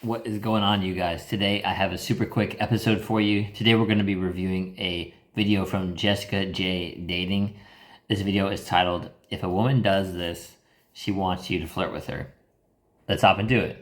What is going on, you guys? Today I have a super quick episode for you. Today we're going to be reviewing a video from Jessica J Dating. This video is titled, "If a woman does this, she wants you to flirt with her." Let's hop into it.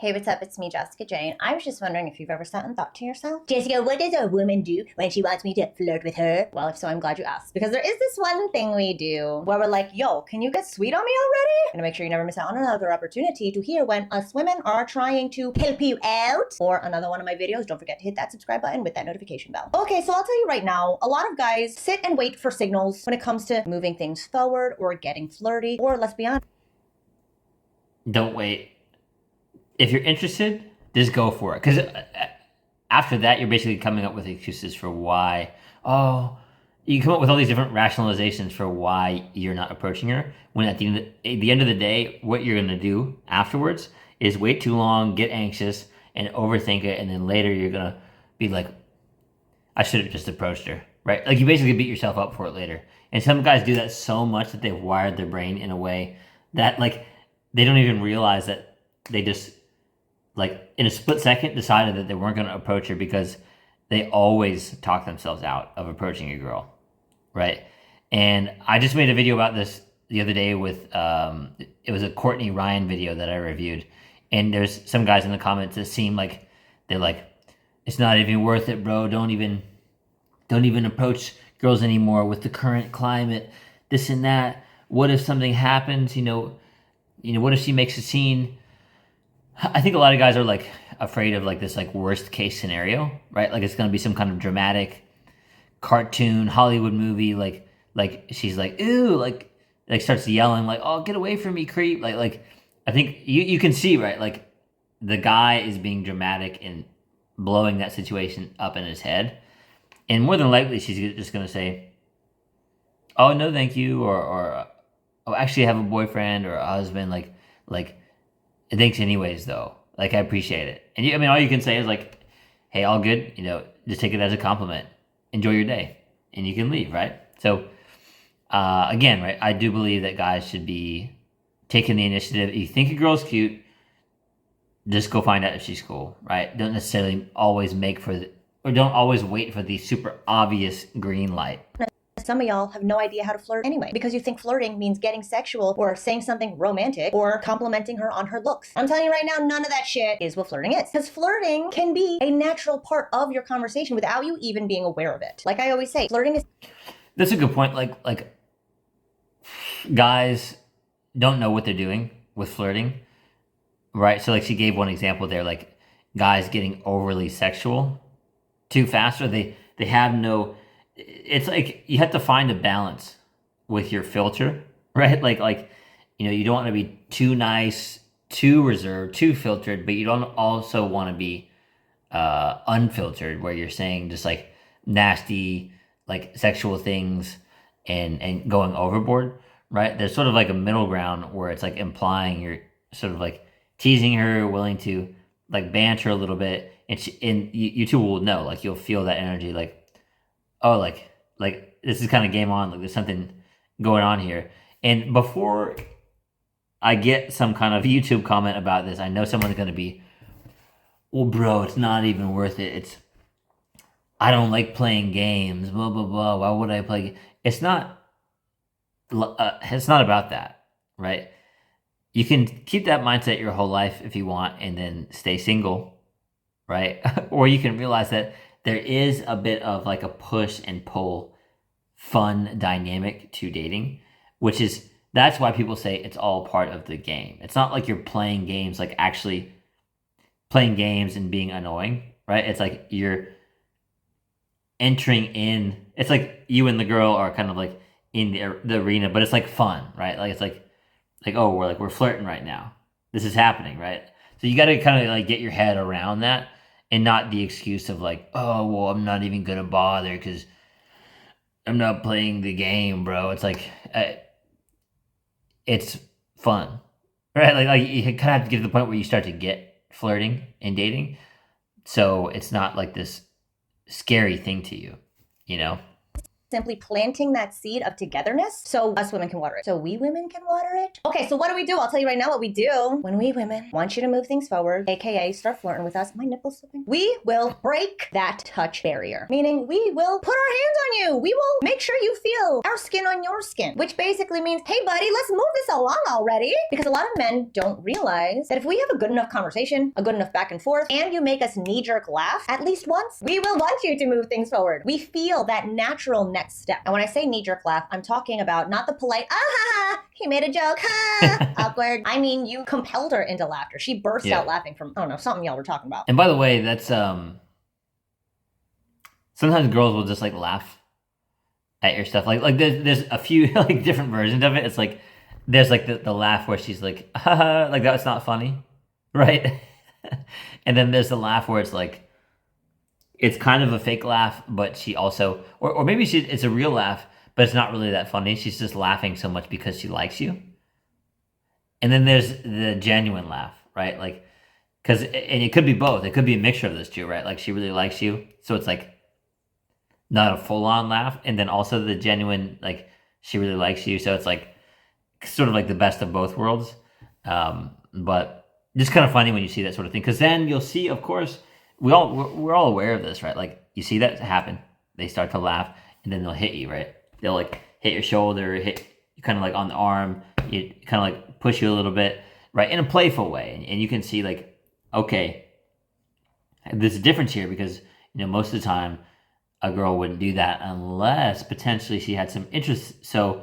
Hey, what's up? It's me, Jessica Jane. I was just wondering if you've ever sat and thought to yourself, Jessica, what does a woman do when she wants me to flirt with her? Well, if so, I'm glad you asked. Because there is this one thing we do where we're like, yo, can you get sweet on me already? And to make sure you never miss out on another opportunity to hear when us women are trying to help you out. Or another one of my videos, don't forget to hit that subscribe button with that notification bell. Okay, so I'll tell you right now, a lot of guys sit and wait for signals when it comes to moving things forward or getting flirty, or let's be honest. Don't wait. If you're interested, just go for it. Because after that, you're basically coming up with excuses for why. Oh, you come up with all these different rationalizations for why you're not approaching her. When at the end of the day, what you're going to do afterwards is wait too long, get anxious, and overthink it. And then later you're going to be like, I should have just approached her. Right? Like you basically beat yourself up for it later. And some guys do that so much that they've wired their brain in a way that like they don't even realize that they just like in a split second decided that they weren't going to approach her because they always talk themselves out of approaching a girl, right? And I just made a video about this the other day with it was a Courtney Ryan video that I reviewed, and there's some guys in the comments that seem like they're like, it's not even worth it, bro. Don't even approach girls anymore with the current climate, this and that. What if something happens? What if she makes a scene? I think a lot of guys are like afraid of like this like worst case scenario, right? Like it's gonna be some kind of dramatic cartoon Hollywood movie, like she's like ooh, like starts yelling like, oh, get away from me, creep. Like I think you can see, right, like the guy is being dramatic and blowing that situation up in his head, and more than likely she's just gonna say, oh no, thank you, or oh, actually I have a boyfriend or a husband, like. Thanks anyways, though. Like, I appreciate it. And all you can say is like, hey, all good. Just take it as a compliment. Enjoy your day. And you can leave, right? So, again, right, I do believe that guys should be taking the initiative. If you think a girl's cute, just go find out if she's cool, right? Don't necessarily always don't always wait for the super obvious green light. Some of y'all have no idea how to flirt anyway, because you think flirting means getting sexual or saying something romantic or complimenting her on her looks. I'm telling you right now, none of that shit is what flirting is. Because flirting can be a natural part of your conversation without you even being aware of it. Like I always say, flirting is... That's a good point. Like guys don't know what they're doing with flirting, right? So like she gave one example there, like guys getting overly sexual too fast, or they have no... It's like you have to find a balance with your filter, right? Like you don't want to be too nice, too reserved, too filtered, but you don't also want to be unfiltered, where you're saying just like nasty, like sexual things and going overboard, right? There's sort of like a middle ground where it's like implying you're sort of like teasing her, willing to like banter a little bit, and you two will know, like you'll feel that energy, like, oh, like this is kind of game on, like there's something going on here. And before I get some kind of YouTube comment about this, I know someone's going to be, well, bro, it's not even worth it. I don't like playing games, blah, blah, blah. Why would I play? It's not about that, right? You can keep that mindset your whole life if you want and then stay single, right? Or you can realize that there is a bit of like a push and pull fun dynamic to dating, that's why people say it's all part of the game. It's not like you're playing games, like actually playing games and being annoying, right? It's like you're entering in, it's like you and the girl are kind of like in the arena, but it's like fun, right? Like it's like oh, we're flirting right now. This is happening, right? So you got to kind of like get your head around that. And not the excuse of like, oh, well, I'm not even going to bother because I'm not playing the game, bro. It's like, it's fun, right? Like you kind of have to get to the point where you start to get flirting and dating. So it's not like this scary thing to you, you know? simply planting that seed of togetherness so us women can water it. So we women can water it. Okay, so what do? I'll tell you right now what we do. When we women want you to move things forward, aka start flirting with us, my nipple's slipping, we will break that touch barrier. Meaning we will put our hands on you. We will make sure you feel our skin on your skin, which basically means, hey buddy, let's move this along already. Because a lot of men don't realize that if we have a good enough conversation, a good enough back and forth, and you make us knee-jerk laugh at least once, we will want you to move things forward. We feel that natural next step. And when I say knee-jerk laugh, I'm talking about not the polite, ah ha ha, he made a joke, ha, awkward. I mean, you compelled her into laughter. She burst out laughing from, I don't know, something y'all were talking about. And by the way, that's, sometimes girls will just like laugh at your stuff. Like there's a few like different versions of it. It's like, there's like the laugh where she's like, haha, like that's not funny, right? And then there's the laugh where it's like, it's kind of a fake laugh, but she also, or maybe it's a real laugh, but it's not really that funny. She's just laughing so much because she likes you. And then there's the genuine laugh, right? Like, and it could be both. It could be a mixture of those two, right? Like she really likes you, so it's like not a full-on laugh, and then also the genuine, like she really likes you, so it's like sort of like the best of both worlds. But just kind of funny when you see that sort of thing, because then you'll see, of course, we're all aware of this, right? Like you see that happen, they start to laugh, and then they'll hit you, right? They'll like hit your shoulder, hit you kind of like on the arm, you kind of like push you a little bit, right? In a playful way, and you can see like, okay, there's a difference here, because most of the time a girl wouldn't do that unless potentially she had some interest. So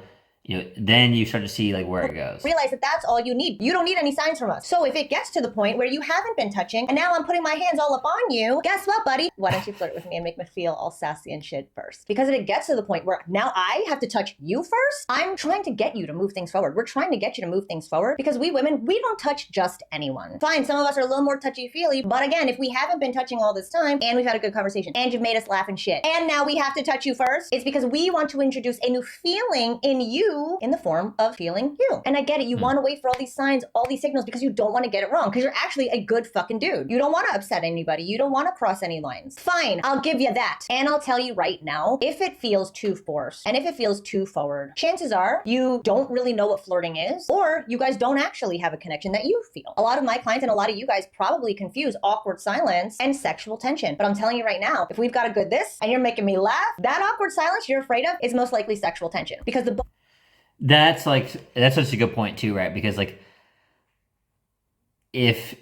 then you start to see like where it goes. Realize that that's all you need. You don't need any signs from us. So if it gets to the point where you haven't been touching and now I'm putting my hands all up on you, guess what, buddy? Why don't you flirt with me and make me feel all sassy and shit first? Because if it gets to the point where now I have to touch you first, I'm trying to get you to move things forward. We're trying to get you to move things forward because we women, we don't touch just anyone. Fine, some of us are a little more touchy-feely, but again, if we haven't been touching all this time and we've had a good conversation and you've made us laugh and shit, and now we have to touch you first, it's because we want to introduce a new feeling in you in the form of feeling you. And I get it. You want to wait for all these signs, all these signals, because you don't want to get it wrong, because you're actually a good fucking dude. You don't want to upset anybody. You don't want to cross any lines. Fine, I'll give you that. And I'll tell you right now, if it feels too forced and if it feels too forward, chances are you don't really know what flirting is, or you guys don't actually have a connection that you feel. A lot of my clients and a lot of you guys probably confuse awkward silence and sexual tension. But I'm telling you right now, if we've got a good this and you're making me laugh, that awkward silence you're afraid of is most likely sexual tension, because that's such a good point too, right? Because like, if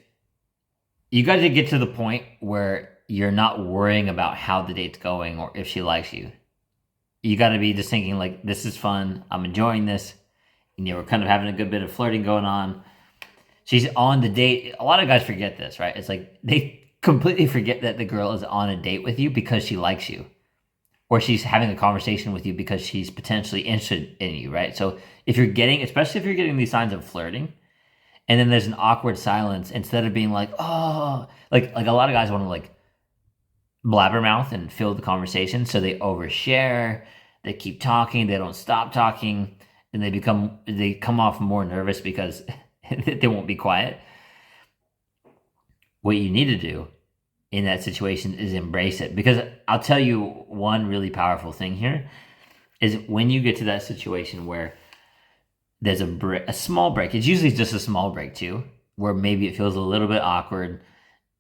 you got to get to the point where you're not worrying about how the date's going or if she likes you, you got to be just thinking like, this is fun, I'm enjoying this, we're kind of having a good bit of flirting going on. She's on the date. A lot of guys forget this, right? It's like they completely forget that the girl is on a date with you because she likes you, or she's having a conversation with you because she's potentially interested in you, right? So especially if you're getting these signs of flirting, and then there's an awkward silence, instead of being like, oh, like a lot of guys want to like blabbermouth and fill the conversation, so they overshare, they keep talking, they don't stop talking, and they come off more nervous because they won't be quiet. What you need to do in that situation is embrace it, because I'll tell you one really powerful thing here is when you get to that situation where there's a small break. It's usually just a small break too, where maybe it feels a little bit awkward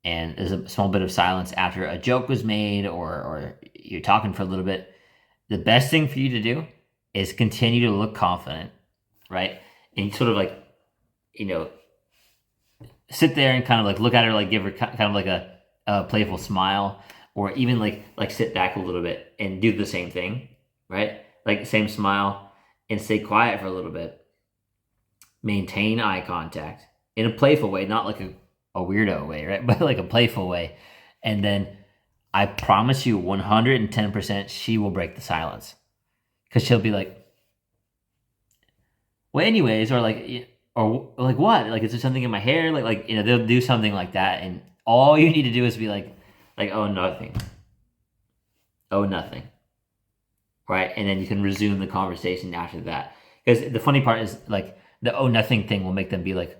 and there's a small bit of silence after a joke was made, or you're talking for a little bit. The best thing for you to do is continue to look confident, right? And sort of like, sit there and kind of like look at her, like give her kind of like a playful smile, or even like sit back a little bit and do the same thing, right? Like same smile, and stay quiet for a little bit. Maintain eye contact in a playful way, not like a weirdo way, right? But like a playful way. And then I promise you 110% she will break the silence, because she'll be like, well, anyways, or like what? Like, is there something in my hair? Like they'll do something like that, and all you need to do is be like, oh, nothing. Oh, nothing. Right? And then you can resume the conversation after that. Because the funny part is, like, the oh, nothing thing will make them be like,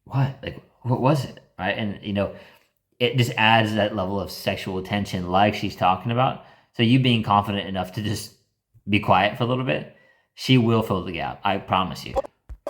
what? Like, what was it? Right? And, it just adds that level of sexual tension like she's talking about. So you being confident enough to just be quiet for a little bit, she will fill the gap. I promise you.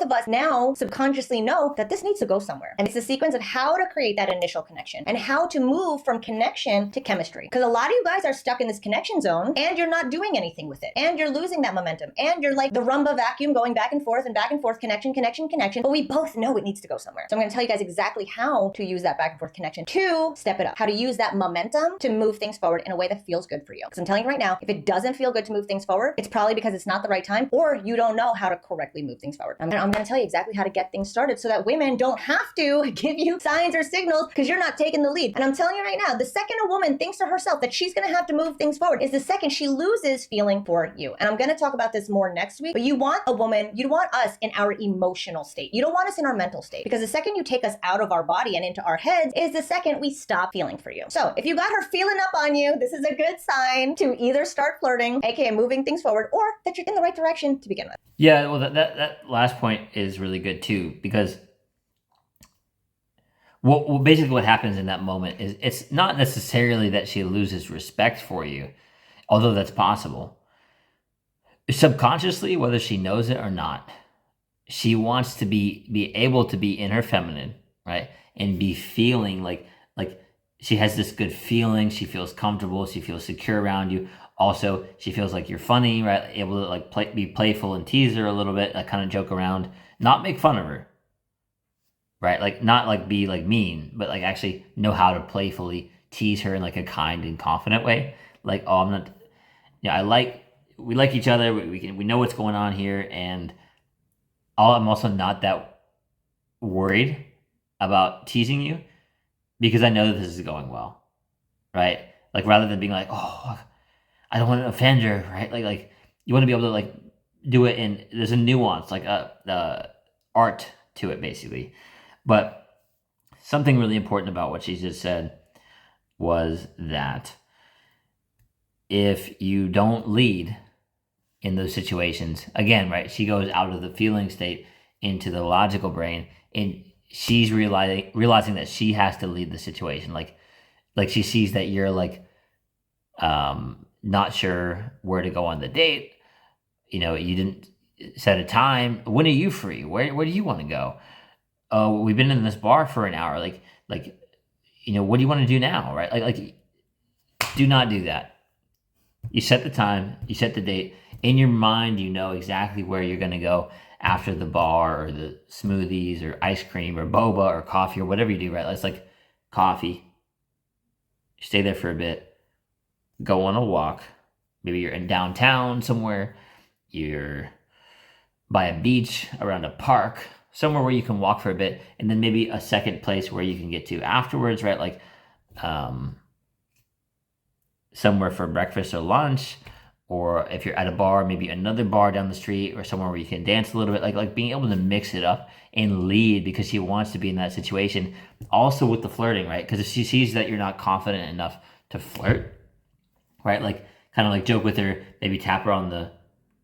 Of us now subconsciously know that this needs to go somewhere. And it's a sequence of how to create that initial connection and how to move from connection to chemistry. Because a lot of you guys are stuck in this connection zone and you're not doing anything with it. And you're losing that momentum. And you're like the rumba vacuum going back and forth, connection. But we both know it needs to go somewhere. So I'm going to tell you guys exactly how to use that back and forth connection to step it up. How to use that momentum to move things forward in a way that feels good for you. Because I'm telling you right now, if it doesn't feel good to move things forward, it's probably because it's not the right time or you don't know how to correctly move things forward. I'm going to tell you exactly how to get things started so that women don't have to give you signs or signals because you're not taking the lead. And I'm telling you right now, the second a woman thinks to herself that she's going to have to move things forward is the second she loses feeling for you. And I'm going to talk about this more next week, but you want a woman, you want us in our emotional state. You don't want us in our mental state, because the second you take us out of our body and into our heads is the second we stop feeling for you. So if you got her feeling up on you, this is a good sign to either start flirting, aka moving things forward, or that you're in the right direction to begin with. Yeah, well, that last point is really good too, because basically what happens in that moment is it's not necessarily that she loses respect for you, although that's possible. Subconsciously, whether she knows it or not, she wants to be able to be in her feminine, right, and be feeling like she has this good feeling. She feels comfortable. She feels secure around you. Also, she feels like you're funny, right? Able to like be playful and tease her a little bit, like kind of joke around, not make fun of her, right? Like not like be like mean, but like actually know how to playfully tease her in like a kind and confident way. Like, oh, I'm not, yeah, we like each other. We know what's going on here, and I'm also not that worried about teasing you because I know that this is going well, right? Like rather than being like, oh, I don't want to offend her, right? Like you want to be able to like do it in, there's a nuance, like art to it basically. But something really important about what she just said was that if you don't lead in those situations, again, right, she goes out of the feeling state into the logical brain, and she's realizing that she has to lead the situation. Like she sees that you're like not sure where to go on the date. You know, you didn't set a time. When are you free? Where do you want to go? Oh, we've been in this bar for an hour. Like, you know, what do you want to do now? Right? Like, do not do that. You set the time, you set the date. In your mind, you know exactly where you're going to go after the bar or the smoothies or ice cream or boba or coffee or whatever you do, right? It's like coffee. Stay there for a bit. Go on a walk. Maybe you're in downtown somewhere. You're by a beach, around a park, somewhere where you can walk for a bit, and then maybe a second place where you can get to afterwards, right? Like somewhere for breakfast or lunch, or if you're at a bar, maybe another bar down the street, or somewhere where you can dance a little bit. Like being able to mix it up and lead because she wants to be in that situation. Also with the flirting, right? Because if she sees that you're not confident enough to flirt, right? Like kind of like joke with her, maybe tap her on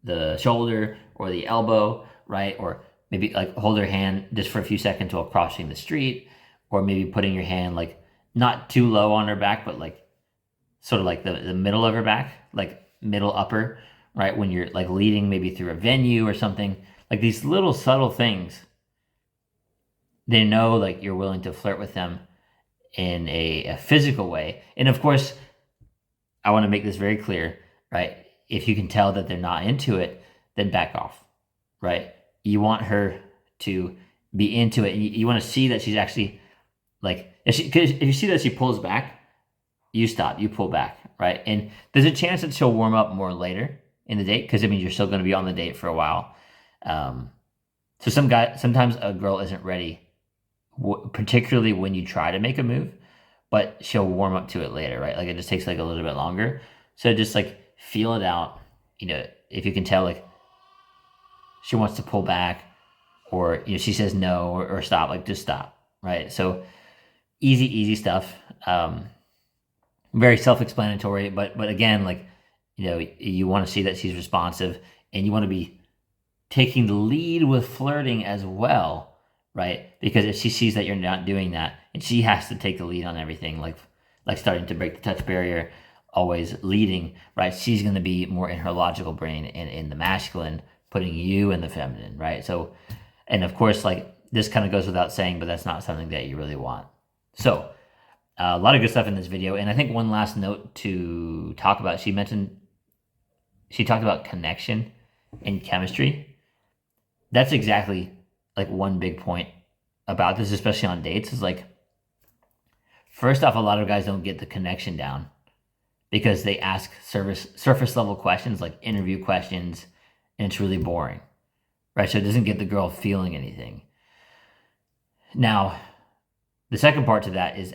the shoulder or the elbow, right? Or maybe like hold her hand just for a few seconds while crossing the street, or maybe putting your hand like not too low on her back, but like sort of like the middle of her back, like middle upper, right? When you're like leading maybe through a venue or something, like these little subtle things, they know like you're willing to flirt with them in a physical way. And of course, I want to make this very clear, right? If you can tell that they're not into it, then back off, right? You want her to be into it. And you want to see that she's actually like, if you see that she pulls back, you stop, you pull back, right? And there's a chance that she'll warm up more later in the date, because I mean, you're still going to be on the date for a while. So sometimes a girl isn't ready, particularly when you try to make a move, but she'll warm up to it later, right? Like it just takes like a little bit longer. So just like feel it out. You know, if you can tell like she wants to pull back, or you know she says no or stop, like just stop, right? So easy stuff. Very self-explanatory, but again, like, you know, you want to see that she's responsive, and you want to be taking the lead with flirting as well, right? Because if she sees that you're not doing that, and she has to take the lead on everything, like starting to break the touch barrier, always leading, right? She's going to be more in her logical brain and in the masculine, putting you in the feminine, right? So, and of course, like this kind of goes without saying, but that's not something that you really want. So, a lot of good stuff in this video. And I think one last note to talk about, she talked about connection and chemistry. That's exactly like one big point about this, especially on dates, is like, first off, a lot of guys don't get the connection down because they ask surface level questions, like interview questions, and it's really boring, right? So it doesn't get the girl feeling anything. Now, the second part to that is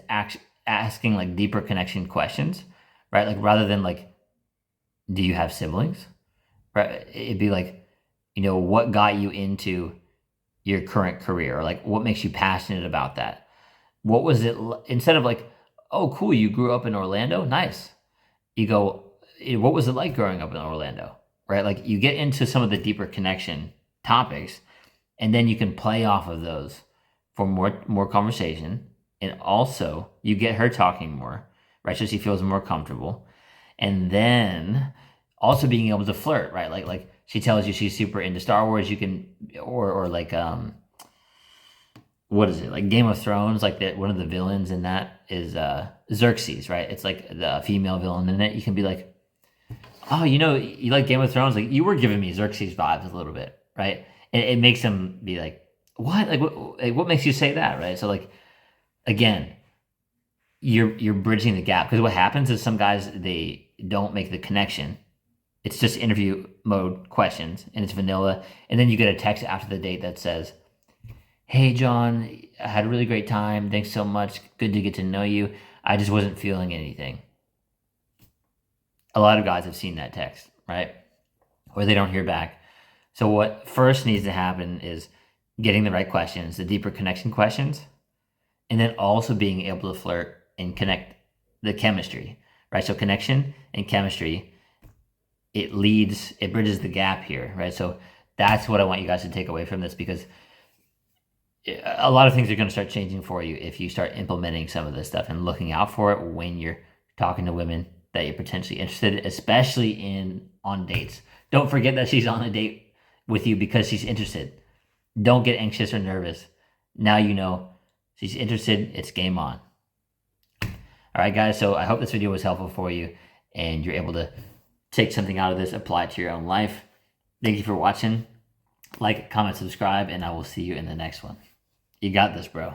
asking like deeper connection questions, right? Like rather than like, do you have siblings? Right? It'd be like, what got you into your current career, or like what makes you passionate about that? What was it, instead of like, oh, cool, you grew up in Orlando? Nice. You go, what was it like growing up in Orlando? Right? Like you get into some of the deeper connection topics, and then you can play off of those for more conversation. And also you get her talking more, right? So she feels more comfortable. And then also being able to flirt, right? Like she tells you she's super into Star Wars, you can, or like, what is it, like Game of Thrones, like that one of the villains in that is Xerxes, right? It's like the female villain in it. You can be like, oh, you like Game of Thrones, like you were giving me Xerxes vibes a little bit, right? And it makes them be like, what? Like what makes you say that, right? So like, again, you're bridging the gap, because what happens is some guys, they don't make the connection. It's just interview mode questions and it's vanilla, and then you get a text after the date that says, hey John, I had a really great time, thanks so much, good to get to know you, I just wasn't feeling anything. A lot of guys have seen that text, right? Or they don't hear back. So what first needs to happen is getting the right questions, the deeper connection questions, and then also being able to flirt and connect, the chemistry, right? So connection and chemistry, it bridges the gap here, right? So that's what I want you guys to take away from this, because a lot of things are going to start changing for you if you start implementing some of this stuff and looking out for it when you're talking to women that you're potentially interested in, especially on dates. Don't forget that she's on a date with you because she's interested. Don't get anxious or nervous. Now you know she's interested. It's game on. All right, guys. So I hope this video was helpful for you and you're able to take something out of this, apply it to your own life. Thank you for watching. Like, comment, subscribe, and I will see you in the next one. You got this, bro.